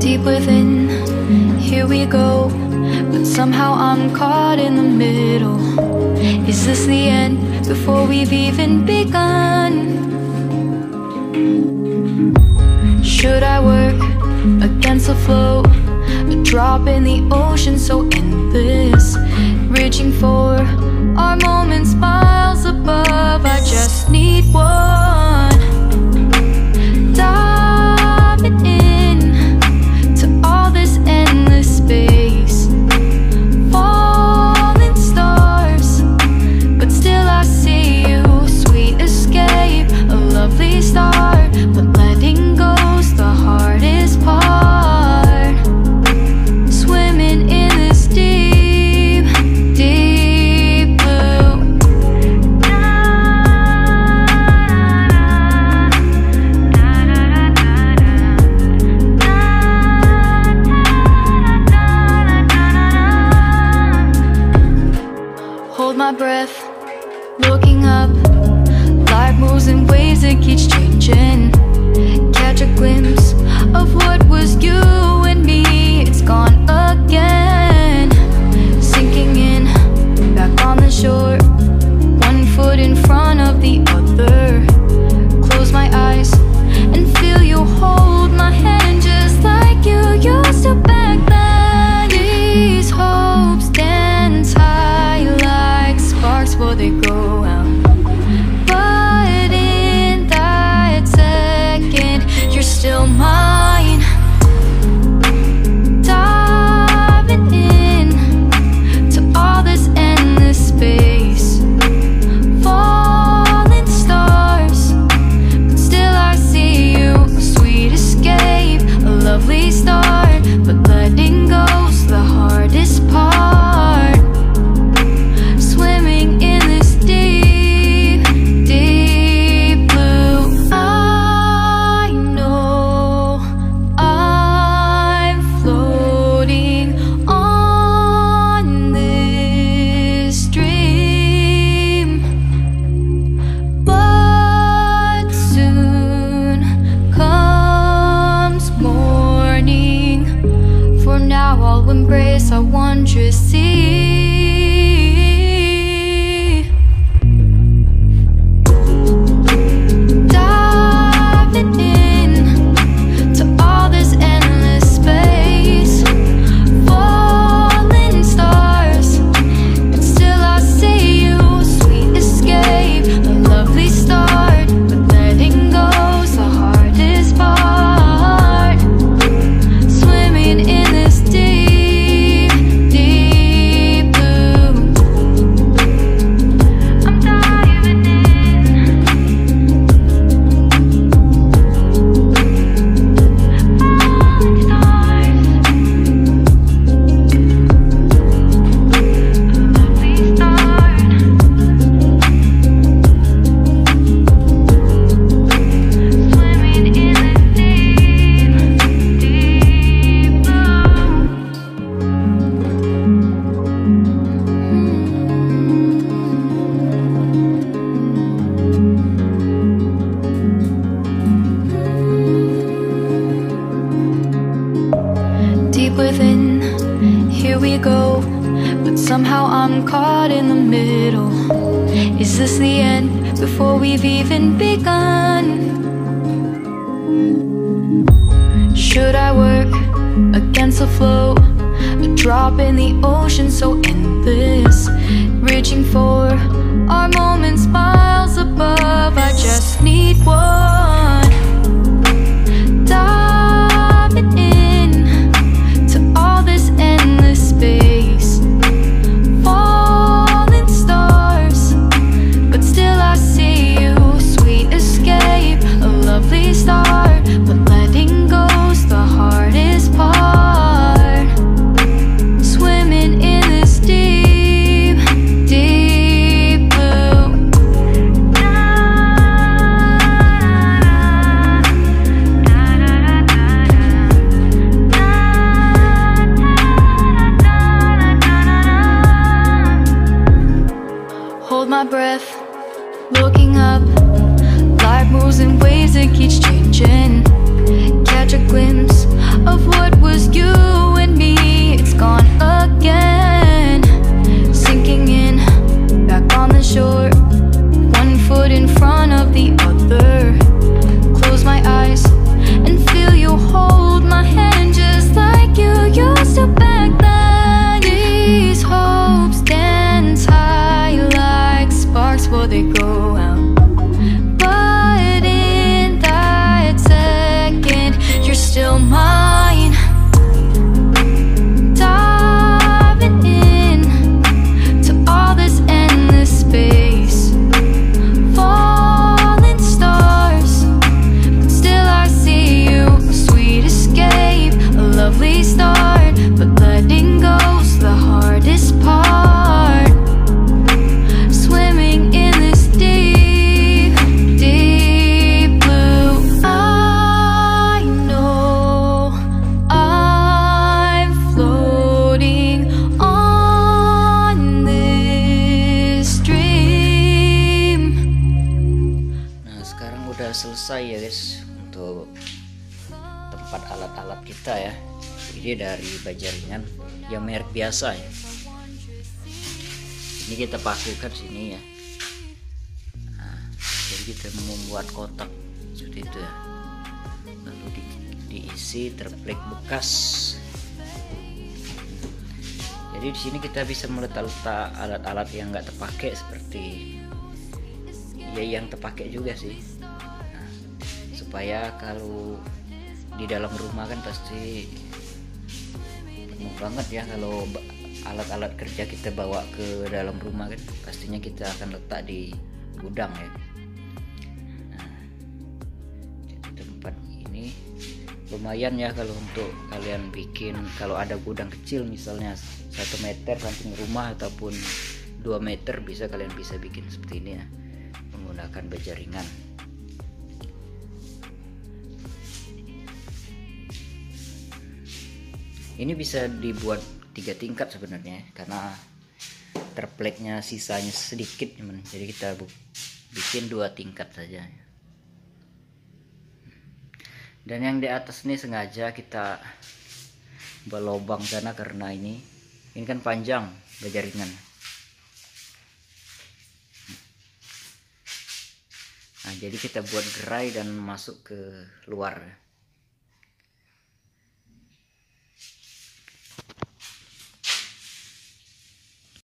Deep within, here we go, but somehow I'm caught in the middle. Is this the end before we've even begun? Should I work against the flow, a drop in the ocean so endless, reaching for our moments miles above? I just need one. Diving in to all this endless space, falling stars, but still I see you. Sweet escape, a lovely start, but letting go's the hardest part. Swimming in this deep, deep blue. Hold my breath, looking up. Life moves in ways that keeps changing. Catch a glimpse of what was you and me. It's gone again. Sinking in, back on the shore, one foot in front of the other. Close my eyes and feel you hold my hand just like you used to back then. These hopes dance high like sparks before they go out. But in that second, you're still mine. Diving in to all this endless space, falling stars, but still I see you. A sweet escape, a lovely start, but letting go's the hardest part. Swimming in this deep, deep blue. I know I'm floating on this dream, but soon comes morning. For now I'll embrace our wondrous sea. Diving in to all this endless space, falling stars, but still I see you. Sweet escape, a lovely start, but letting go's the hardest part. Swimming in this deep, deep blue. I'm diving in. Falling stars, a lovely start. Swimming in this deep, deep blue. Deep within, here we go, but somehow I'm caught in the middle. Is this the end before we've even begun? Should I work against the flow, a drop in the ocean so endless, reaching for our moments miles above? I just need one. Diving in to all this endless space, falling stars, but still I see you. Sweet escape, a lovely start, but letting go's the hardest part. Swimming in this deep, deep blue. Looking up, life moves in ways that keeps changing. Catch a glimpse of what was you and me. It's gone again, sinking in, back on the shore. One foot in front of the other. Close my eyes and feel you hold my hand just like you used to back then. These hopes dance high like sparks before they go out. But in that second, you're still mine. Diving in to all this endless space. Falling stars, but still I see you. A sweet escape, a lovely start, but letting go's the hardest part. Swimming in this deep, deep blue. I know I'm floating on this dream. Nah, sekarang udah selesai ya guys untuk tempat alat-alat kita ya. Ini dari baja ringan yang merek biasa ya. Ini kita pakukan sini ya. Nah, jadi kita membuat kotak seperti itu ya. Lalu diisi terplek bekas. Jadi di sini kita bisa meletak-letak alat-alat yang nggak terpakai seperti ya yang terpakai juga sih. Nah, supaya kalau di dalam rumah kan pasti penuh banget ya, kalau alat-alat kerja kita bawa ke dalam rumah kan pastinya kita akan letak di gudang ya. Nah, jadi tempat ini lumayan ya kalau untuk kalian bikin, kalau ada gudang kecil misalnya 1 meter samping rumah ataupun 2 meter bisa kalian bisa bikin seperti ini ya menggunakan baja ringan. Ini bisa dibuat 3 tingkat sebenarnya karena terpleknya sisanya sedikit, jadi kita bikin 2 tingkat saja. Dan yang di atas ini sengaja kita berlobang sana karena ini kan panjang baja ringan. Nah, jadi kita buat gerai dan masuk ke luar.